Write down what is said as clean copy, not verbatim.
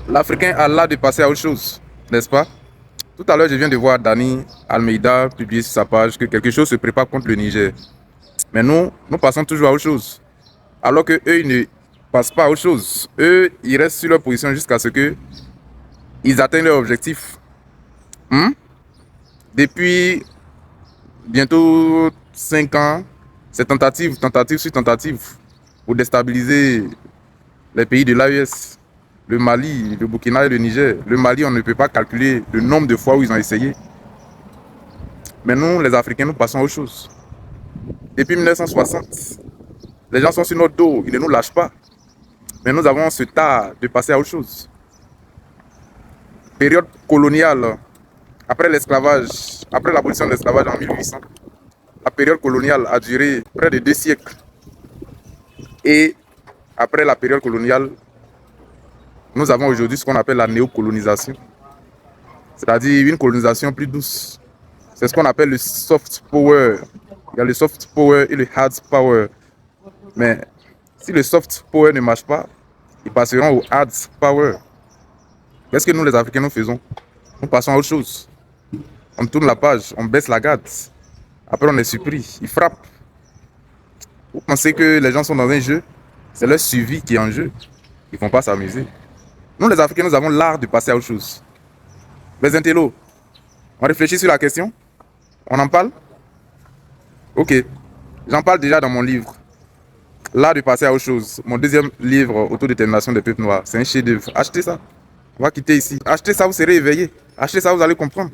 L'Africain a l'art de passer à autre chose, n'est-ce pas? Tout à l'heure, je viens de voir Dani Almeida publier sur sa page que quelque chose se prépare contre le Niger. Mais nous passons toujours à autre chose. Alors que eux, ils ne passent pas à autre chose. Eux, ils restent sur leur position jusqu'à ce que ils atteignent leur objectif. Hmm? Depuis bientôt 5 ans, c'est tentative sur tentative pour déstabiliser les pays de l'AES, le Mali, le Burkina et le Niger. Le Mali, on ne peut pas calculer le nombre de fois où ils ont essayé. Mais nous, les Africains, nous passons à autre chose. Depuis 1960, les gens sont sur notre dos, ils ne nous lâchent pas. Mais nous avons ce tas de passer à autre chose. Période coloniale, après l'esclavage, après l'abolition de l'esclavage en 1800, la période coloniale a duré près de 2 siècles. Et après la période coloniale, nous avons aujourd'hui ce qu'on appelle la néocolonisation. C'est-à-dire une colonisation plus douce. C'est ce qu'on appelle le soft power. Il y a le soft power et le hard power. Mais si le soft power ne marche pas, ils passeront au hard power. Qu'est-ce que nous, les Africains, nous faisons? Nous passons à autre chose. On tourne la page, on baisse la garde. Après, on est surpris. Ils frappent. Vous pensez que les gens sont dans un jeu? C'est leur survie qui est en jeu. Ils ne vont pas s'amuser. Nous, les Africains, nous avons l'art de passer à autre chose. Les intellos, on réfléchit sur la question? On en parle? Ok. J'en parle déjà dans mon livre. L'art de passer à autre chose. Mon deuxième livre, Autodétermination des peuples noirs. C'est un chef-d'œuvre. Achetez ça. On va quitter ici. Achetez ça, vous serez éveillé. Achetez ça, vous allez comprendre.